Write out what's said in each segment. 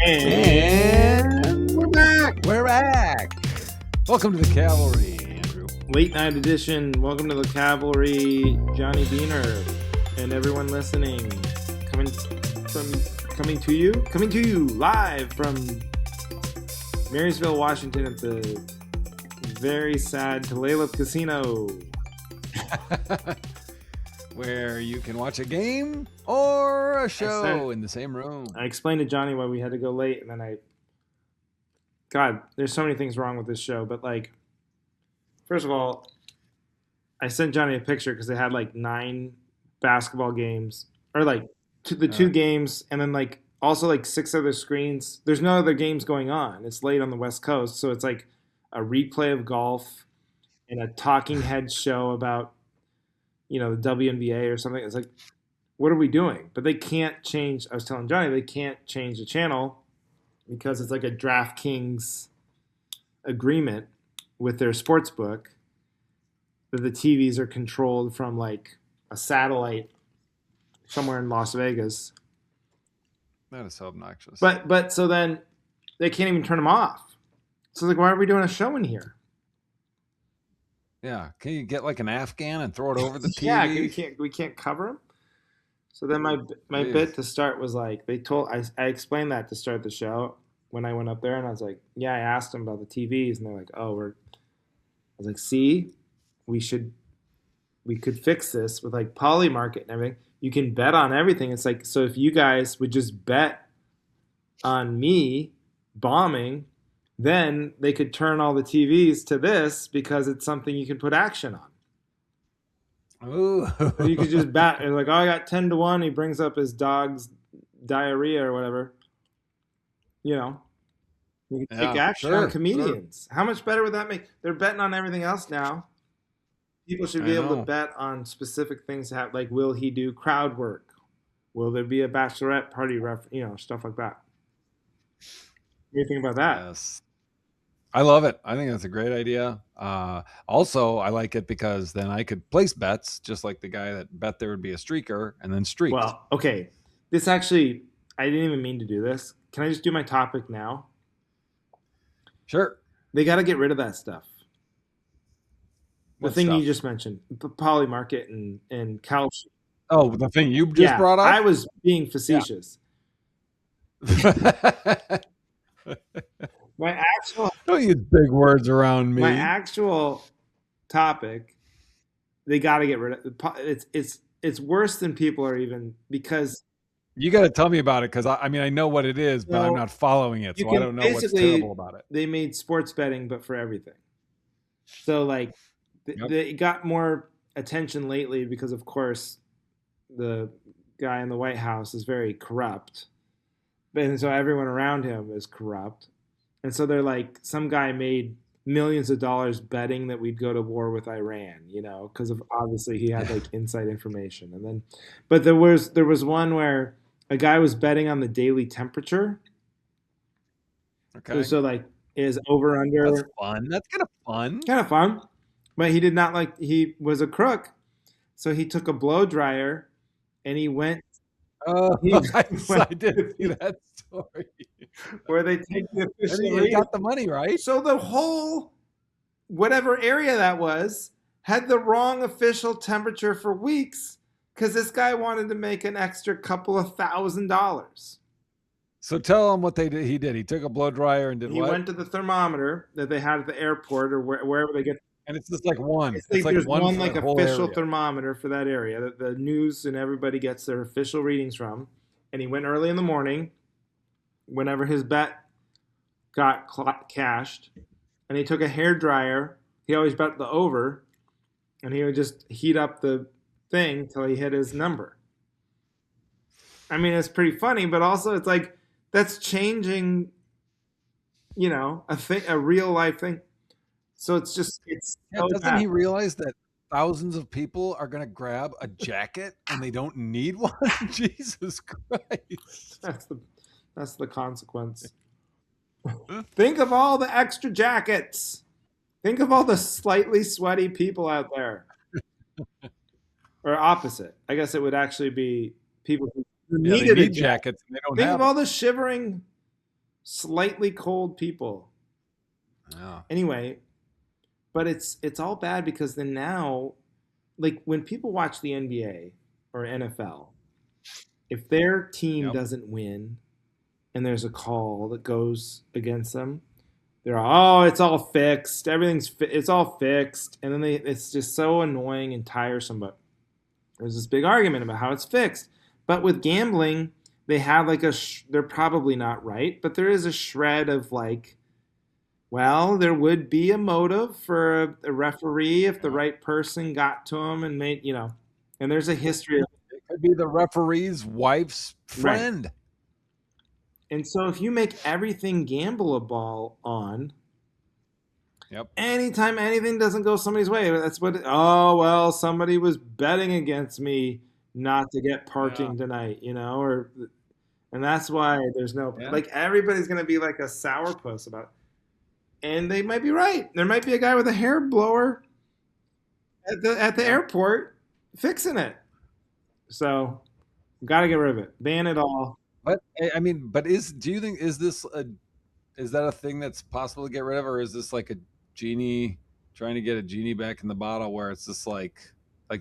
And we're back. We're back. Welcome to the Cavalry, Andrew. Late night edition. Welcome to the Cavalry, Johnny Beaner, and everyone listening. Coming to you live from Marysville, Washington, at the very sad Tulalip Casino, where you can watch a game or a show in the same room. I explained to Johnny why we had to go late, and then God, there's so many things wrong with this show, but like, first of all, I sent Johnny a picture because they had like 9 basketball games, or like two games, and then like also like 6 other screens. There's no other games going on. It's late on the West Coast, so it's like a replay of golf and a talking head show about, the WNBA or something. It's like, what are we doing? But they can't change. I was telling Johnny, they can't change the channel because it's like a DraftKings agreement with their sports book that the TVs are controlled from like a satellite somewhere in Las Vegas. That is so obnoxious. But so then they can't even turn them off. So like, why are we doing a show in here? Yeah, can you get like an Afghan and throw it over the TV? Yeah, we can't cover them. So then my bit to start was like, I explained that to start the show when I went up there, and I was like, yeah, I asked them about the TVs, and they're like, I was like, see, we could fix this with like Polymarket and everything. You can bet on everything. It's like, so if you guys would just bet on me bombing, then they could turn all the TVs to this because it's something you can put action on. Ooh. You could just bet. It's like, I got 10-1. He brings up his dog's diarrhea or whatever. You can take action on comedians. Sure. How much better would that make? They're betting on everything else now. People should be able to bet on specific things. Like, will he do crowd work? Will there be a bachelorette party? Stuff like that. What do you think about that? Yes. I love it. I think that's a great idea. Also, I like it because then I could place bets just like the guy that bet there would be a streaker and then streaked. Well, okay. This actually, I didn't even mean to do this. Can I just do my topic now? Sure. They got to get rid of that stuff. The thing you just mentioned, Polymarket and calcium. Oh, the thing you just brought up? I was being facetious. Yeah. Don't use big words around me. My actual topic, they got to get rid of it. It's worse than people are even, because you got to tell me about it, because I know what it is, but I'm not following it, so I don't know what's terrible about it. They made sports betting, but for everything. So like they got more attention lately because, of course, the guy in the White House is very corrupt, and so everyone around him is corrupt. And so they're like, some guy made millions of dollars betting that we'd go to war with Iran, because of obviously he had like inside information. And then, but there was one where a guy was betting on the daily temperature. Okay. So like, is over under. That's fun. That's kind of fun. But he did not he was a crook. So he took a blow dryer and he went. Oh, I did see that story. Where they take the official reading. He got the money, right? So the whole, whatever area that was, had the wrong official temperature for weeks because this guy wanted to make an extra couple of $1,000. So tell him what he did. He took a blow dryer and he went to the thermometer that they had at the airport or wherever they get. And it's just like one. It's like there's one like official thermometer for that area that the news and everybody gets their official readings from. And he went early in the morning, whenever his bet got cashed, and he took a hair dryer. He always bet the over, and he would just heat up the thing till he hit his number. I mean, it's pretty funny, but also it's like that's changing, a real life thing. So it's so doesn't bad. He realize that thousands of people are going to grab a jacket and they don't need one? Jesus Christ. That's the consequence. Think of all the extra jackets. Think of all the slightly sweaty people out there. Or opposite. I guess it would actually be people who needed need jackets and they don't Think have of all the shivering Slightly cold people. Yeah. Anyway, but it's all bad because then now, like when people watch the NBA or NFL, if their team Yep. doesn't win and there's a call that goes against them, they're all, oh, it's all fixed. It's all fixed, and then it's just so annoying and tiresome. But there's this big argument about how it's fixed. But with gambling, they have like they're probably not right, but there is a shred of like, well, there would be a motive for a referee if the Yep. right person got to him and made, and there's a history of, It could be the referee's wife's right. friend. And so if you make everything gambleable on, Yep. anytime anything doesn't go somebody's way, that's what, oh, well, somebody was betting against me not to get Yeah. parking tonight, and that's why there's no, Yeah. like, everybody's going to be like a sourpuss about it. And they might be right. There might be a guy with a hair blower at the Yeah. airport fixing it. So, got to get rid of it. Ban it all. But I mean, do you think is that a thing that's possible to get rid of, or is this like a genie trying to get a genie back in the bottle where it's just like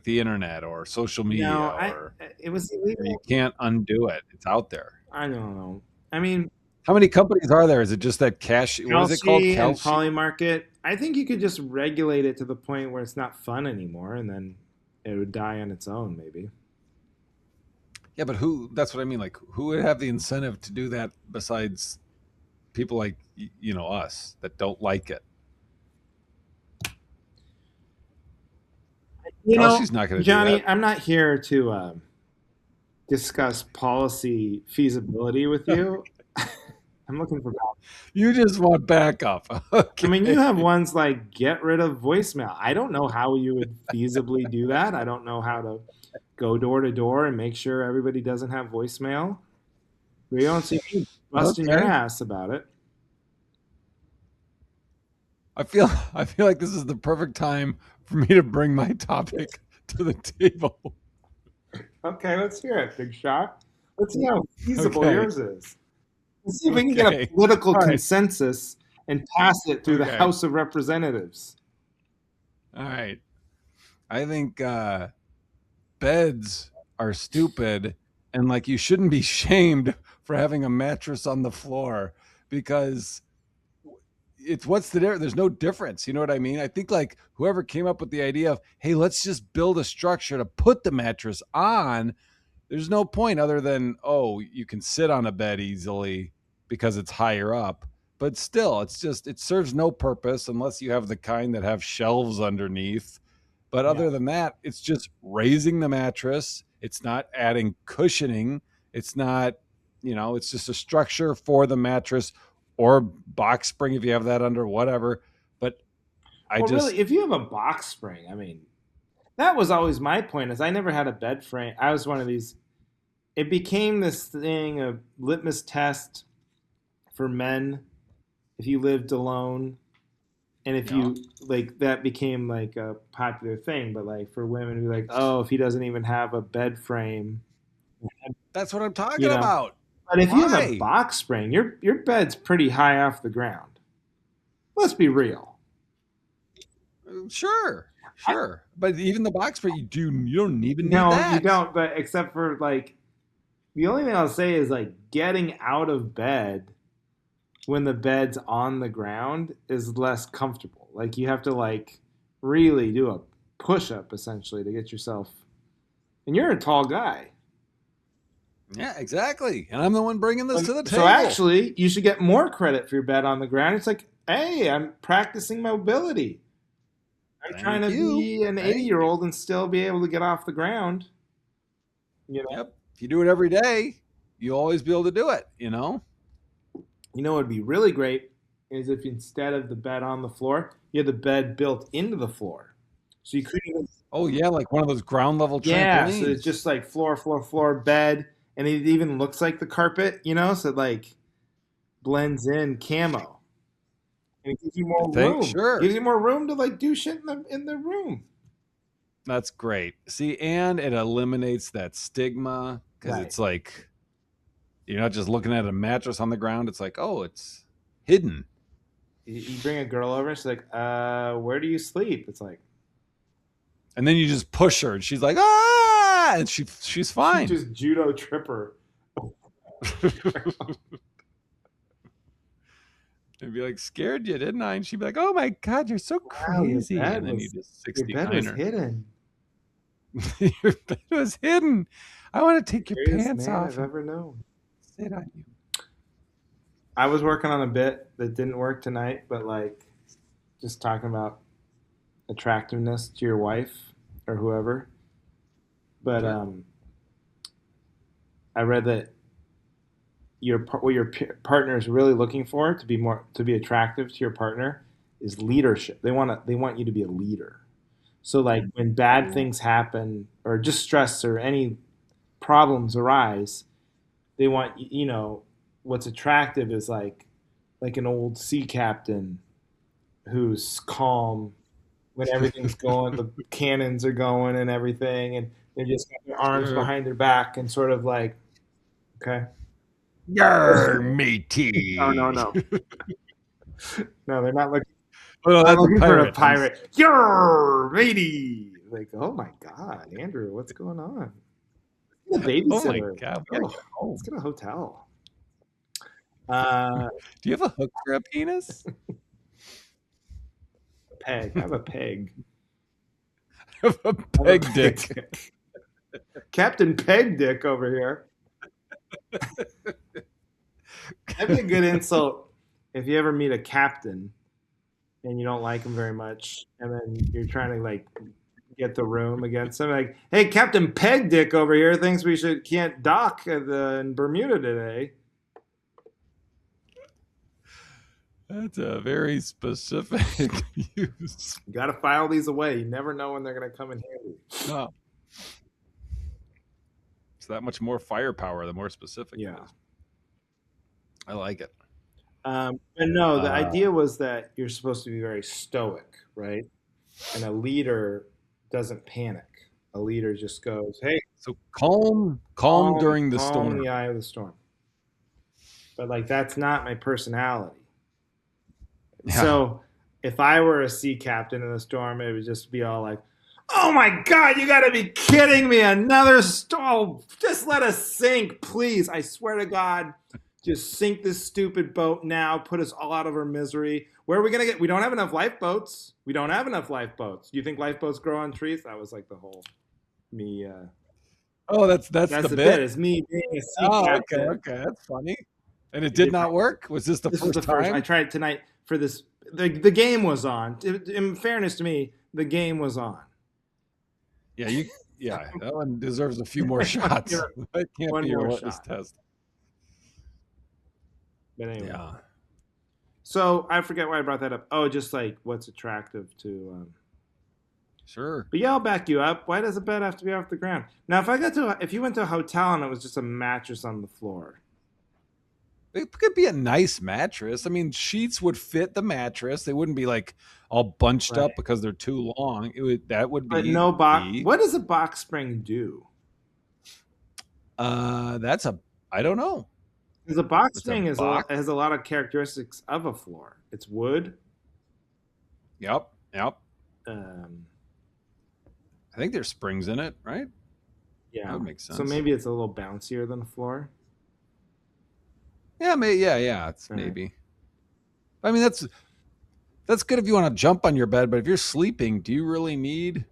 the internet or social No, media I or it was you illegal. can't undo it. It's out there. I don't know. I mean, How many companies are there? Is it just that cash? What is it called? Kalshi and Kalshi? Polymarket. I think you could just regulate it to the point where it's not fun anymore, and then it would die on its own, maybe. Yeah, but who? That's what I mean. Like, who would have the incentive to do that besides people like us that don't like it? You know, Kalshi's not going to do that. Johnny, I'm not here to discuss policy feasibility with you. I'm looking for. You just want backup. I mean, you Okay. have ones like get rid of voicemail. I don't know how you would feasibly do that. I don't know how to go door to door and make sure everybody doesn't have voicemail. We don't see you busting your Okay. ass about it. I feel like this is the perfect time for me to bring my topic to the table. Okay, let's hear it, Big Shot. Let's see how feasible Okay. yours is. Let's see if we can get a Okay. political All right. consensus and pass it through the Okay. House of Representatives. All right. I think beds are stupid and like you shouldn't be shamed for having a mattress on the floor because it's what's the difference? There's no difference. You know what I mean? I think like whoever came up with the idea of, hey, let's just build a structure to put the mattress on. There's no point other than, oh, you can sit on a bed easily because it's higher up. But still, it serves no purpose unless you have the kind that have shelves underneath. But Yeah. other than that, it's just raising the mattress. It's not adding cushioning. It's not, it's just a structure for the mattress or box spring if you have that under, whatever. But I Well, just, really, if you have a box spring, I mean, that was always my point. Is I never had a bed frame. I was one of these. It became this thing, a litmus test for men if you lived alone, and if yeah, you like that became like a popular thing. But like for women, be like, oh, if he doesn't even have a bed frame, that's what I'm you talking know. about. But if you have a Why? box spring, your bed's pretty high off the ground. Let's be real. Sure, I, sure. But even the box spring, you don't even need no, you that. don't. But except for like the only thing I'll say is like getting out of bed when the bed's on the ground is less comfortable. Like you have to like really do a push up essentially to get yourself. And you're a tall guy. Yeah, exactly. And I'm the one bringing this to the So table. actually, you should get more credit for your bed on the ground. It's like, hey, I'm practicing mobility. I'm trying Thank to you. be an Thank you. 80-year-old and still be able to get off the ground. You know, Yep. If you do it every day, you'll always be able to do it. what would be really great is if instead of the bed on the floor, you had the bed built into the floor. So you couldn't even. Oh, yeah, like one of those ground level Yeah, so it's trampolines. just like floor, floor, floor, bed, and it even looks like the carpet, so it like blends in camo. And it gives you You more think? room. Sure. Gives you more room to like do shit in the room. That's great. See, and it eliminates that stigma because Right. it's like You're not just looking at a mattress on the ground. It's like, oh, it's hidden. You bring a girl over, she's like, where do you sleep? It's like And then you just push her, and she's like, ah, and she's she fine. just judo tripper. And be like, scared you, didn't I? And she'd be like, oh my God, you're so Wow, crazy. And then you just your bed was 69 her. hidden. Your bed was hidden. I want to take your Greatest pants man off I've and ever known. sit on you. I was working on a bit that didn't work tonight, but like just talking about attractiveness to your wife or whoever. But Sure. I read that what your partner is really looking for to be attractive to your partner is leadership. They want you to be a leader. So like when bad things happen or just stress or any problems arise, they want what's attractive is like an old sea captain who's calm when everything's going, the cannons are going and everything, and they just got their arms Sure. behind their back and sort of like, okay, Yarrrr Matey. oh no, no, no, they're not looking. Oh, I'm that's looking a for a pirate. pirate. Yarrrr Matey. Like, oh my God, Andrew, what's going on? Get a Oh my babysitter. God. We gotta Oh, get home. let's get a hotel. Do you have a hook for a penis? Peg. I have a peg. I have a I have a peg dick. Captain Peg Dick over here. That'd be a good insult if you ever meet a captain and you don't like him very much, and then you're trying to like get the room against him. Like, hey, Captain Peg Dick over here thinks we can't dock in Bermuda today. That's a very specific use. You got to file these away. You never know when they're going to come in handy. No. It's that much more firepower, the more specific Yeah. it is. I like it. But no, the idea was that you're supposed to be very stoic, right? And a leader doesn't panic. A leader just goes, "Hey, So calm during the calm storm. in the eye of the storm." But like that's not my personality. Yeah. So if I were a sea captain in a storm, it would just be all like, "Oh my God, you got to be kidding me! Another storm! Just let us sink, please! I swear to God." Just sink this stupid boat now. Put us all out of our misery. Where are we gonna get? We don't have enough lifeboats. We don't have enough lifeboats. Do you think lifeboats grow on trees? That was like the whole me. Oh, that's That's the the bit. bit. It's me being a sea captain. Okay, that's funny. And it did not work. Was this the This first was the first. time? I tried tonight for this. The game was on. In fairness to me, the game was on. Yeah, that one deserves a few more shots. That can't One be your more litmus shot. test. But anyway. Yeah. So I forget why I brought that up. Oh, just like what's attractive to. Sure. But yeah, I'll back you up. Why does a bed have to be off the ground? Now, if you went to a hotel and it was just a mattress on the floor, It could be a nice mattress. I mean, sheets would fit the mattress. They wouldn't be like all bunched up because they're too long. That would be. But no box. What does a box spring do? I don't know. Because a box spring has a lot of characteristics of a floor. It's wood. Yep. I think there's springs in it, right? Yeah, that would make sense. So maybe it's a little bouncier than a floor. Yeah, it's maybe. I mean, that's good if you want to jump on your bed, but if you're sleeping, do you really need,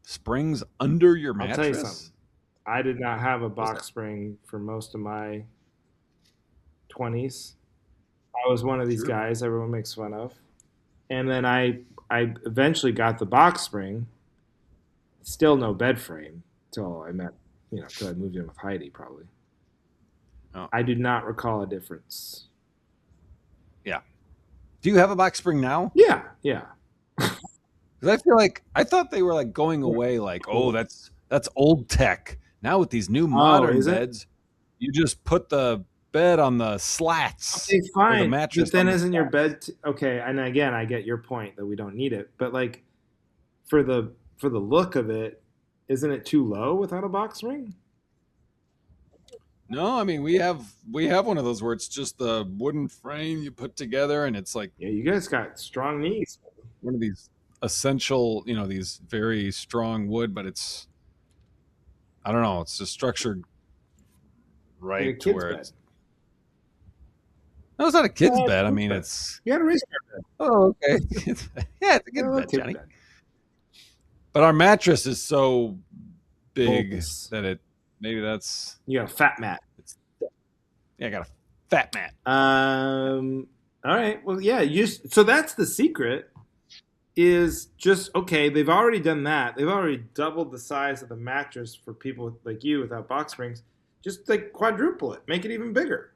springs under your mattress? I'll tell you something. I did not have a box spring for most of my 20s. I was one of these guys everyone makes fun of. And then I eventually got the box spring. Still no bed frame until I met, until I moved in with Heidi probably. Oh. I do not recall a difference. Yeah. Do you have a box spring now? Yeah. Because I feel like I thought they were like going away. Like, oh, that's old tech. Now with these new modern beds, you just put the bed on the slats. Okay, fine. The mattress. But then isn't your bed okay? And again, I get your point that we don't need it. But like, for the look of it, isn't it too low without a box spring? No, I mean we have one of those where it's just the wooden frame you put together, and it's like Yeah, you guys got strong knees. one of these essential, these very strong wood, but it's I don't know, it's just structured Like a right to kid's where bed. it's no, it's not a Yeah, kid's it's a bed. I kid's mean, bed. it's You got a raise bed. oh okay, yeah, it's a Yeah, a kid's little bed, kid's Johnny. bed. But our mattress is so big Bulbous. that it maybe that's You got a fat mat. it's yeah, I got a fat mat. All right. Well, yeah. So that's the secret. Is just okay. They've already done that. They've already doubled the size of the mattress for people like you without box springs. Just like quadruple it. Make it even bigger.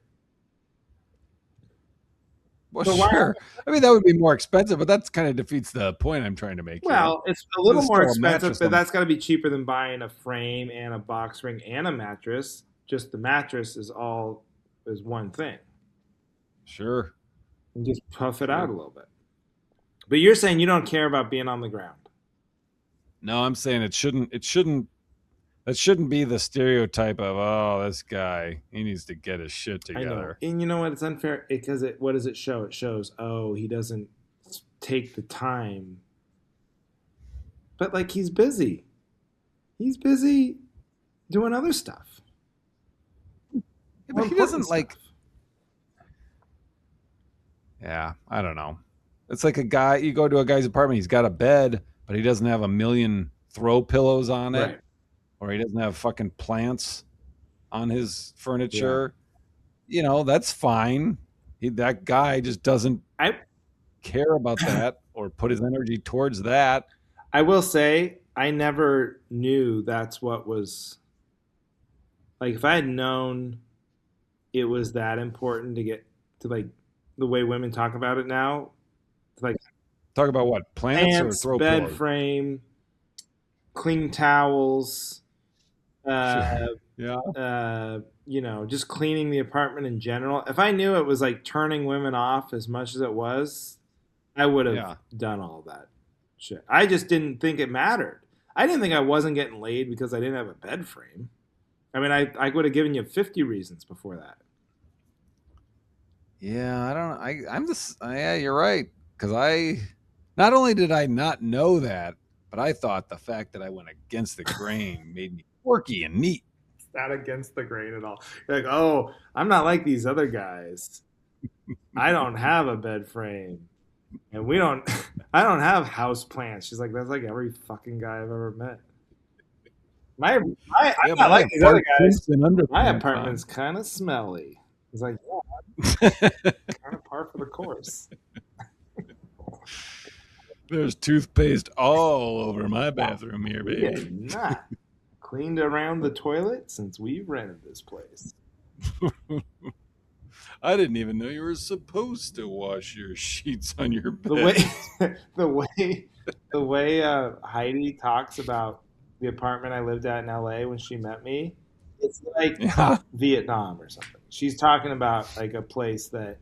Well, So why? sure. I mean, that would be more expensive, but that's kind of defeats the point I'm trying to make here. Well, it's a little It's more still a expensive, mattress but on the that's got to be cheaper than buying a frame and a box spring and a mattress. Just the mattress is one thing. sure, And just puff it out a sure. little bit. But you're saying you don't care about being on the ground. No, I'm saying it shouldn't that shouldn't be the stereotype of oh, this guy, he needs to get his shit I know, together. and you know what? It's unfair because it. What does it show? It shows he doesn't take the time, but like he's busy. He's busy doing other stuff, Yeah, more but he important doesn't stuff. like yeah, I don't know. It's like a guy you go to a guy's apartment, he's got a bed, but he doesn't have a million throw pillows on it, Right? or he doesn't have fucking plants on his Yeah. furniture. That's fine. That guy just doesn't I care about that or put his energy towards that. I will say I never knew that's what was like. If I had known it was that important to get to like the way women talk about it now, like Talk about what? Plants or plants, throw bed pillows? frame, clean towels, uh, Sure. Yeah. just cleaning the apartment in general. If I knew it was like turning women off as much as it was, I would have Yeah. done all that shit. I just didn't think it mattered. I didn't think I wasn't getting laid because I didn't have a bed frame. I mean, I would have given you 50 reasons before that. Yeah, I don't I'm just yeah, you're right cuz I not only did I not know that, but I thought the fact that I went against the grain made me quirky and neat. It's not against the grain at all. You're like, oh, I'm not like these other guys. I don't have a bed frame. And we don't, I don't have house plants. She's like, that's like every fucking guy I've ever met. I'm Yeah, not my like these other guys. apartment's in My underpants apartment's on. kind of smelly. It's like, yeah, kind of par for the course. There's toothpaste all over my Wow. bathroom here, We baby. have not cleaned around the toilet since we've rented this place. I didn't even know you were supposed to wash your sheets on your The way, bed. the way, the way Heidi talks about the apartment I lived at in LA when she met me, it's like Yeah. Vietnam or something. She's talking about like a place that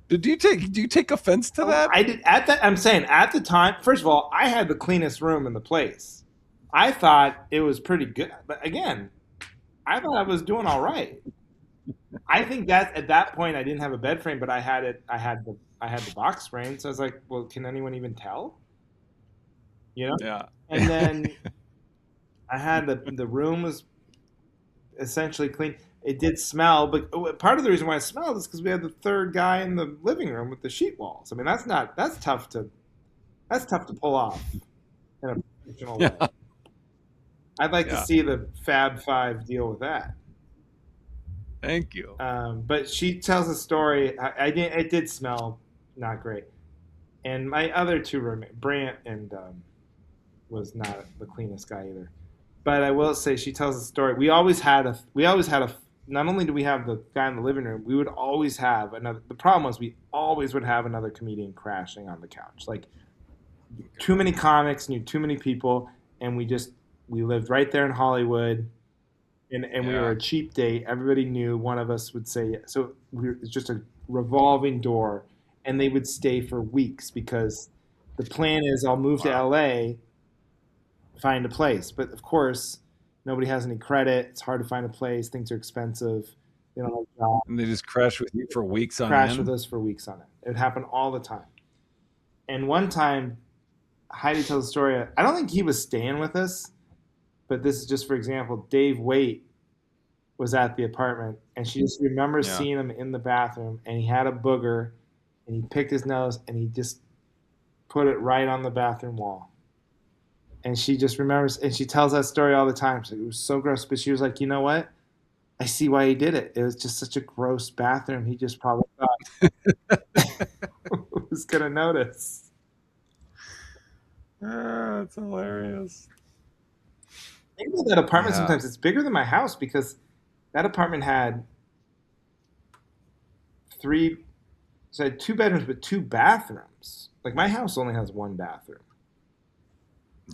Do you take offense to oh, that? I did at that. I'm saying at the time. First of all, I had the cleanest room in the place. I thought it was pretty good, but again, I thought I was doing all right. I think that at that point I didn't have a bed frame, but I had it. I had the box frame, so I was like, well, can anyone even tell? You know. Yeah. And then I had the room was essentially clean. It did smell, but part of the reason why it smelled is because we had the third guy in the living room with the sheet walls. I mean, that's tough to pull off in a professional way. Yeah. I'd like to Yeah. see the Fab Five deal with that. Thank you. But she tells a story. I did. It did smell not great. And my other two roommates, Brant and was not the cleanest guy either. But I will say she tells a story. We always had a. Not only do we have the guy in the living room, we would always have another. The problem was we always would have another comedian crashing on the couch. Like too many comics, knew too many people, and we lived right there in Hollywood, and we were Yeah. a cheap date. Everybody knew one of us would say yes. So it's just a revolving door, and they would stay for weeks because the plan is I'll move to Wow. LA, find a place. But of course, Nobody has any credit. It's hard to find a place. Things are expensive. They don't have jobs. And they just crash with you for weeks on Crash with end. us for weeks on it. It would happen all the time. And one time, Heidi tells a story. I don't think he was staying with us, but this is just for example. Dave Waite was at the apartment, and she just remembers Yeah. seeing him in the bathroom, and he had a booger, and he picked his nose, and he just put it right on the bathroom wall. And she just remembers, and she tells that story all the time. She's like, it was so gross, but she was like, you know what? I see why he did it. It was just such a gross bathroom. He just probably thought was gonna notice. That's hilarious. Think about that apartment Yeah. sometimes. It's bigger than my house because that apartment had three, so it had 2 bedrooms but 2 bathrooms. Like my house only has 1 bathroom.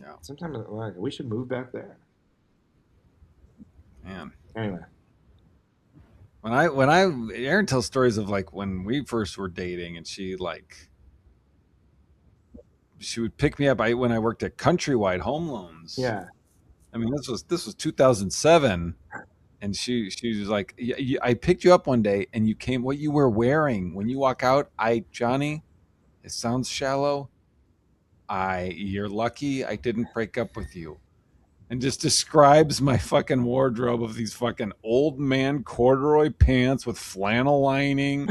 Yeah. Sometimes I'm like, we should move back there. Man. Anyway, When Erin tells stories of like when we first were dating, and she would pick me up. When I worked at Countrywide Home Loans. yeah. I mean, this was 2007, and she was like, I picked you up one day, and you came. What you were wearing when you walk out, Johnny, it sounds shallow. You're lucky I didn't break up with you. And just describes my fucking wardrobe of these fucking old man corduroy pants with flannel lining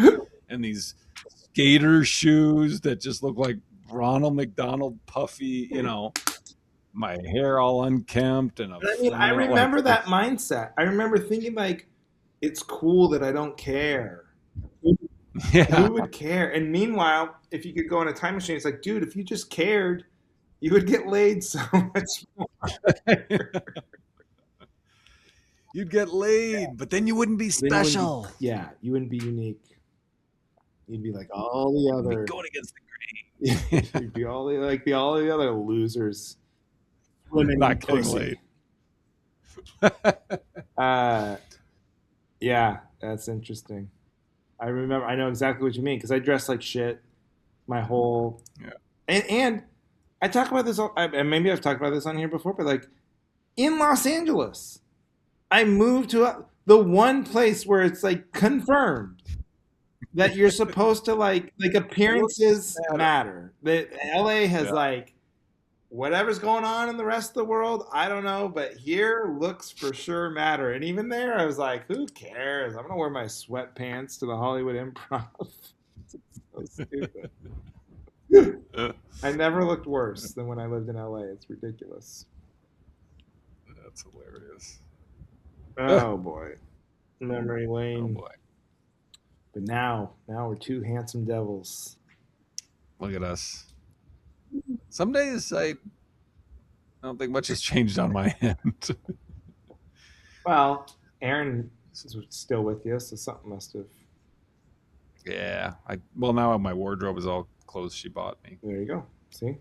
and these skater shoes that just look like Ronald McDonald puffy, my hair all unkempt and I mean, I remember that mindset. I remember thinking like, it's cool that I don't care. Yeah. Who would care? And meanwhile, if you could go in a time machine, it's like, dude, if you just cared, you would get laid so much more. You'd get laid, but then you wouldn't be special. You wouldn't be unique. You'd be like all the other going against the grain. You'd be all the other losers. Not getting laid. Yeah, that's interesting. I know exactly what you mean because I dressed like shit my whole and I talk about this and maybe I've talked about this on here before, but like in Los Angeles, I moved to the one place where it's like confirmed that you're supposed to like appearances matter. That LA has like whatever's going on in the rest of the world, I don't know, but here looks for sure matter. And even there, I was like, who cares? I'm gonna wear my sweatpants to the Hollywood Improv. So stupid. I never looked worse than when I lived in LA. It's ridiculous. That's hilarious. Oh boy, memory lane. Oh boy. But now we're two handsome devils. Look at us. Some days I don't think much has changed on my end. Well, Aaron is still with you, so something must have. Yeah. Now my wardrobe is all clothes she bought me. There you go. See?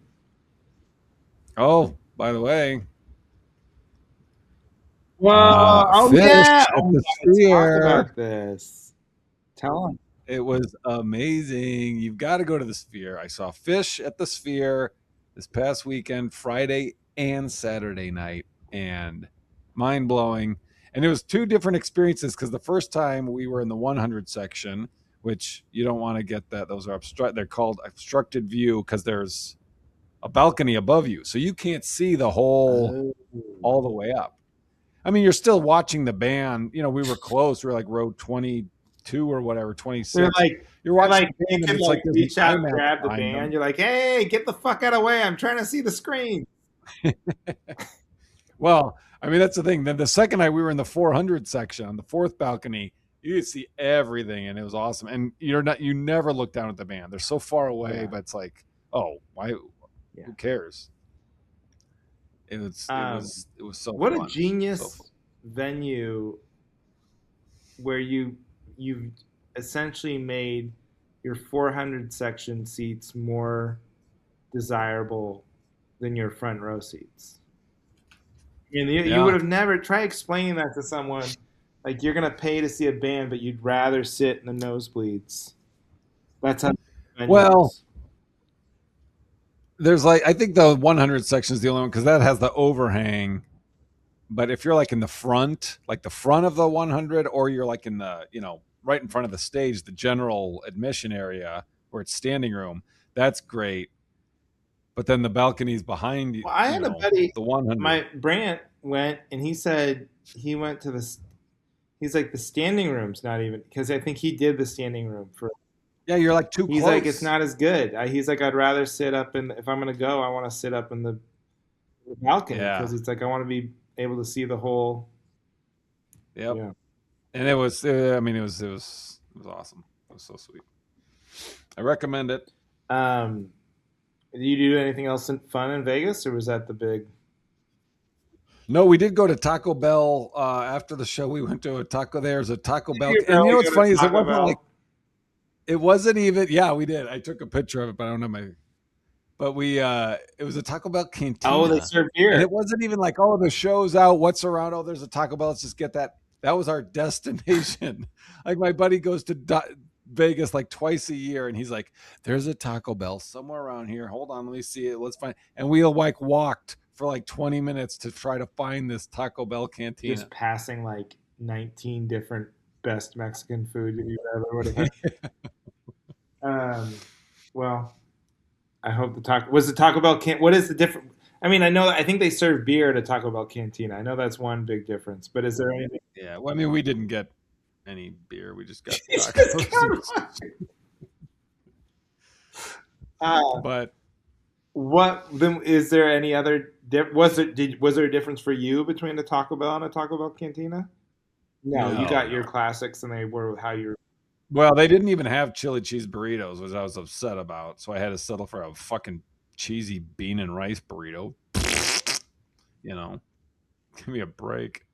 Oh, by the way. Well, Fish yeah. at the Let's Sphere. talk about this. Tell him. It was amazing. You've got to go to the Sphere. I saw Fish at the Sphere this past weekend, Friday and Saturday night, and mind-blowing. And it was 2 different experiences because the first time we were in the 100 section, which you don't want to get that. Those are they're called obstructed view because there's a balcony above you. So you can't see the whole all the way up. I mean, you're still watching the band. We were close. We were like row 22 or whatever, 26. You're watching the band, and it's like reach out and grab the band. You're like, hey, get the fuck out of the way. I'm trying to see the screen. Well, I mean, that's the thing. Then the second night we were in the 400 section on the 4th balcony, you could see everything, and it was awesome. And you never look down at the band. They're so far away, but it's like, oh, why? Yeah. Who cares? It was so what fun. A genius venue where you've essentially made your 400 section seats more desirable than your front row seats. And you would have never try explaining that to someone. Like you're gonna pay to see a band, but you'd rather sit in the nosebleeds. That's how. There's I think the 100 section is the only one because that has the overhang. But if you're like in the front, like the front of the 100, or you're like in the, right in front of the stage, the general admission area where it's standing room, that's great. But then the balconies behind you, Well, I had a buddy, the 100. my Brant went, and he said he went to the. He's like the standing room's not even because I think he did the standing room for. Yeah, you're like too He's close. like it's not as good. He's like I'd rather sit up in. If I'm gonna go, I want to sit up in the balcony because it's like I want to be able to see the whole. Yep. Yeah. And it was. I mean, it was awesome. It was so sweet. I recommend it. Did you do anything else fun in Vegas, or was that the big? No, we did go to Taco Bell after the show. We went to a taco. There's a Taco Bell, You and you know what's go to funny is it Taco wasn't Bell? like it wasn't even. Yeah, we did. I took a picture of it, but I don't have my. But we it was a Taco Bell cantina. Oh, they serve beer. And it wasn't even like, oh, the show's out. What's around? Oh, there's a Taco Bell. Let's just get that. That was our destination. Like my buddy goes to Vegas like twice a year, and he's like, "There's a Taco Bell somewhere around here. Hold on, let me see it. Let's find." And we like walked for like 20 minutes to try to find this Taco Bell cantina. Just passing like 19 different best Mexican food that you've ever would have had. Well, I hope the Taco Bell what is the difference? I mean, I think they serve beer at a Taco Bell cantina. I know that's one big difference, but is there anything? Yeah, well, I mean, we didn't get any beer. We just got tacos. But what then? Is there any other? Was there a difference for you between a Taco Bell and a Taco Bell cantina? No, you got your classics, and they were how you. Well, they didn't even have chili cheese burritos, which I was upset about. So I had to settle for a fucking cheesy bean and rice burrito. Give me a break.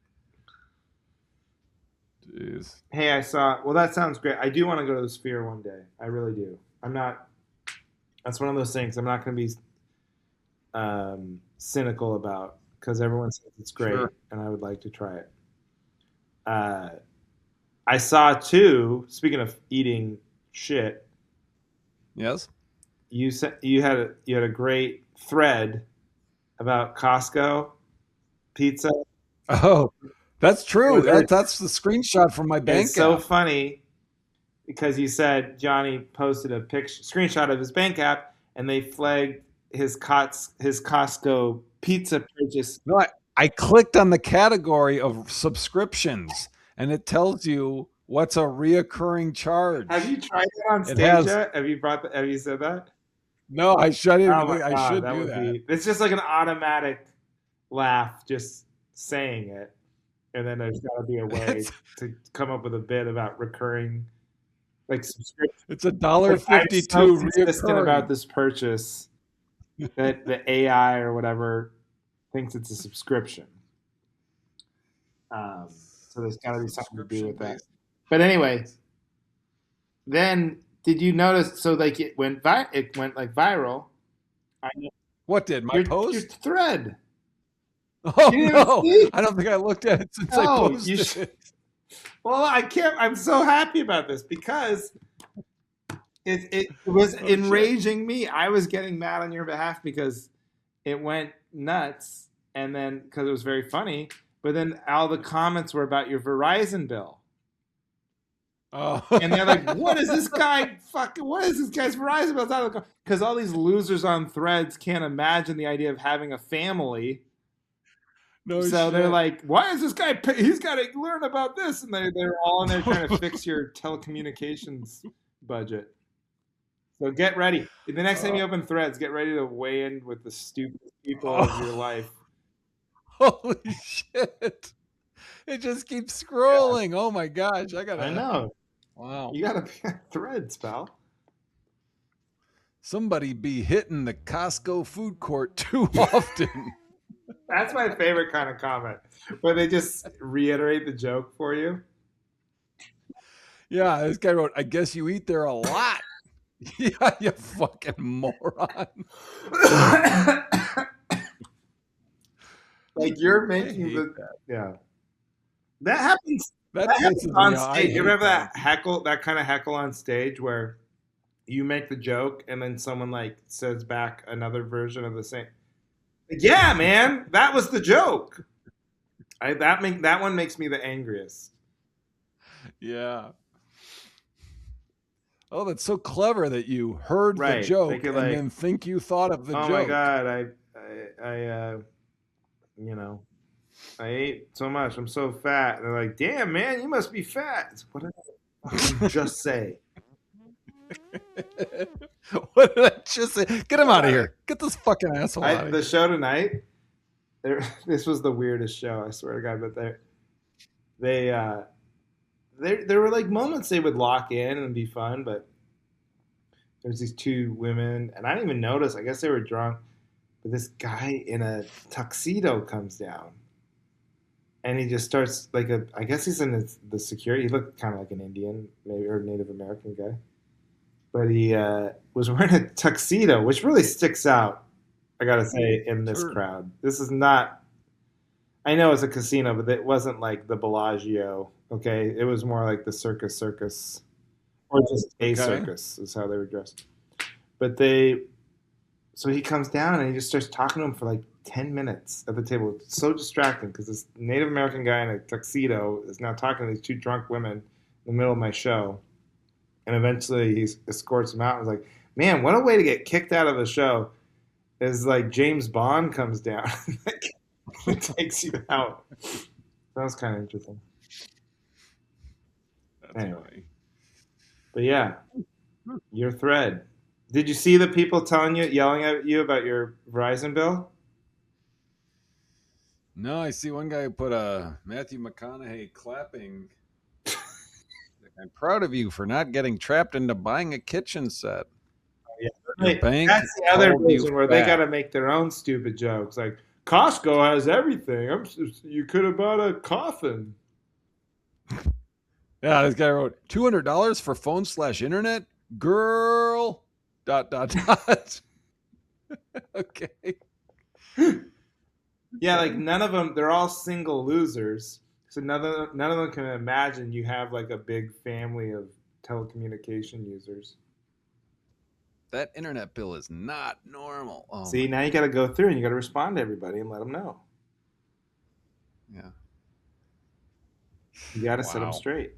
Jeez. Hey, I saw. Well, that sounds great. I do want to go to the Sphere one day. I really do. I'm not. That's one of those things I'm not going to be cynical about because everyone says it's great, and I would like to try it. I saw too. Speaking of eating shit, yes, you had a great thread about Costco pizza. Oh, that's true. That's the screenshot from my bank. It's so funny because you said Johnny posted a screenshot of his bank app, and they flagged his Costco pizza purchase. No, I clicked on the category of subscriptions, and it tells you what's a reoccurring charge. Have you tried it on stage yet? Have you said that? No, I should. I should do that. It's just like an automatic laugh, just saying it, and then there's got to be a way to come up with a bit about recurring, like subscription. It's $1.52 I'm so consistent about this purchase that the AI or whatever thinks it's a subscription. So there's got to be something to do with that. But anyway, then did you notice? So like it went like viral. What did my post? Your thread. Oh no! I don't think I looked at it since I posted it. Well, I can't. I'm so happy about this because it was enraging me. I was getting mad on your behalf because it went nuts, and then because it was very funny. But then all the comments were about your Verizon bill. Oh. And they're like, what is this guy what is this guy's Verizon bill? Because all these losers on threads can't imagine the idea of having a family. No so shit. They're like, why is this guy he's got to learn about this? And they're all in there trying to fix your telecommunications budget. So get ready. The next time you open threads, get ready to weigh in with the stupid people of your life. Holy shit. It just keeps scrolling. Yeah. Oh my gosh. I know. Wow. You gotta be on threads, pal. Somebody be hitting the Costco food court too often. That's my favorite kind of comment, where they just reiterate the joke for you. Yeah, this guy wrote, I guess you eat there a lot. Yeah, you fucking moron. Like you're making yeah. That happens. That happens on stage. You remember that kind of heckle on stage where you make the joke and then someone like says back another version of the same. Yeah, man, that was the joke. That one makes me the angriest. Yeah. Oh, that's so clever that you heard the Right. They joke could and like, then think you thought of the oh my joke. god, I you know, I ate so much. I'm so fat. And they're like, damn man, you must be fat. It's, what did I fucking just say? What did I just say? Get him out of here. Get this fucking asshole out of The here. show tonight. This was the weirdest show. I swear to God. But they there were like moments they would lock in and be fun, but there's these two women, and I didn't even notice. I guess they were drunk, but this guy in a tuxedo comes down, and he just starts like a. I guess he's in the security. He looked kind of like an Indian, maybe or Native American guy, but he was wearing a tuxedo, which really sticks out. I gotta say, in this Sure. crowd, this is not. I know it's a casino, but it wasn't like the Bellagio. Okay, it was more like the Circus, or just a Okay. circus is how they were dressed. But they, so he comes down and he just starts talking to him for like 10 minutes at the table. It's so distracting because this Native American guy in a tuxedo is now talking to these two drunk women in the middle of my show, and eventually he escorts them out and is like, "Man, what a way to get kicked out of the show!" Is like James Bond comes down. He takes you out. That was kind of interesting. That's Anyway, funny. but yeah, your thread. Did you see the people yelling at you about your Verizon bill? No, I see one guy put a Matthew McConaughey clapping. I'm proud of you for not getting trapped into buying a kitchen set. Yeah, Your bank that's the other called you version where they got fat. to make their own stupid jokes. Like Costco has everything. You could have bought a coffin. Yeah, this guy wrote $200 for phone/internet. Girl. ... Okay. Yeah, like none of them. They're all single losers. So none of them can imagine you have like a big family of telecommunication users. That internet bill is not normal. Oh, See, now you got to go through and you got to respond to everybody and let them know. yeah. You got to set them Wow. straight.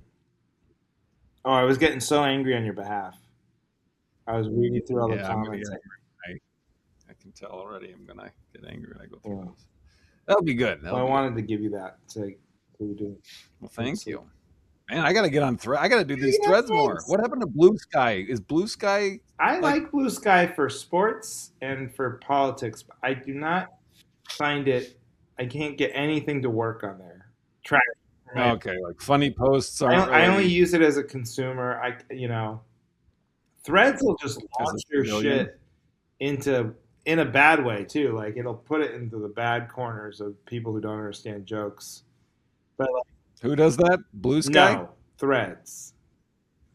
Oh, I was getting so angry on your behalf. I was reading through all the Yeah, I'm gonna get comments. angry. I can tell already. I'm gonna get angry when I go through Yeah. this. That'll be good. Well, I wanted to give you that to do. Well, thank you. Man, I gotta get on thread. I gotta do these threads more. What happened to Blue Sky? Is Blue Sky I like like Blue Sky for sports and for politics, but I do not find it. I can't get anything to work on there. Track. Right? okay? Like funny posts aren't I only really use it as a consumer. Threads will just as launch a your civilian. shit into in a bad way too. Like it'll put it into the bad corners of people who don't understand jokes. But like, Who does that? Blue Sky? no, Threads.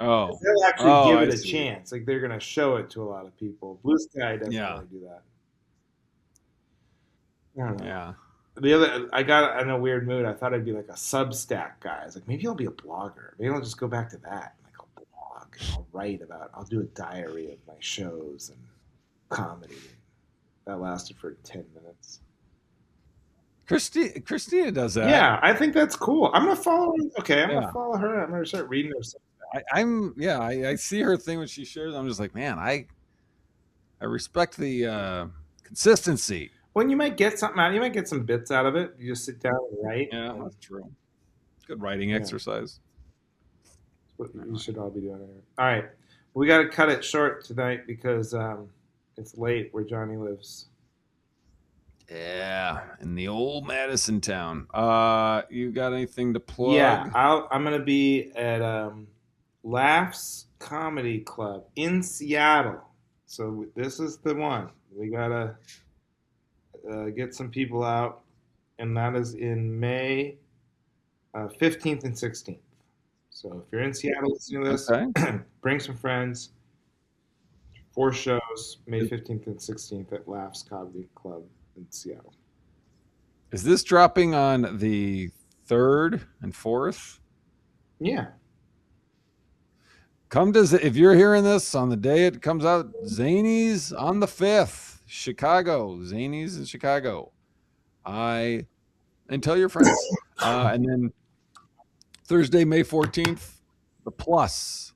Oh, They'll actually give I it a see. chance. Like they're gonna show it to a lot of people. Blue Sky doesn't Yeah, really do that. I don't know. yeah. I got in a weird mood. I thought I'd be like a Substack guy. I was like, maybe I'll be a blogger. Maybe I'll just go back to that. Like I'll blog and I'll write about. I'll do a diary of my shows and comedy. That lasted for 10 minutes. Christina does that. Yeah, I think that's cool. I'm gonna follow her. Okay, I'm Yeah. gonna follow her. I'm gonna start reading her stuff. I see her thing when she shares. I'm just like, man, I respect the consistency. When you might get something out, you might get some bits out of it. You just sit down and write. Yeah, And that's true. Good writing Yeah. exercise. that's what you should all be doing here. All right, we got to cut it short tonight because it's late where Johnny lives. Yeah, in the old Madison town. You got anything to plug? Yeah, I'm gonna be at Laughs Comedy Club in Seattle. So this is the one. We gotta get some people out, and that is in May 15th and 16th. So if you're in Seattle listening to this, Okay. bring some friends. 4 shows, May 15th and 16th at Laughs Comedy Club in Seattle. Is this dropping on the 3rd and 4th? Yeah. Come to if you're hearing this on the day it comes out, Zanies on the 5th, Chicago. Zanies in Chicago. I and tell your friends. And then Thursday, May 14th, the Plus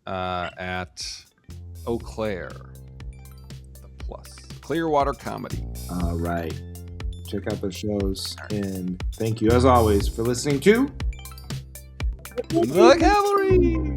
at Eau Claire. The Plus. Clearwater Comedy. All right. Check out the shows. And thank you, as always, for listening to The Cavalry!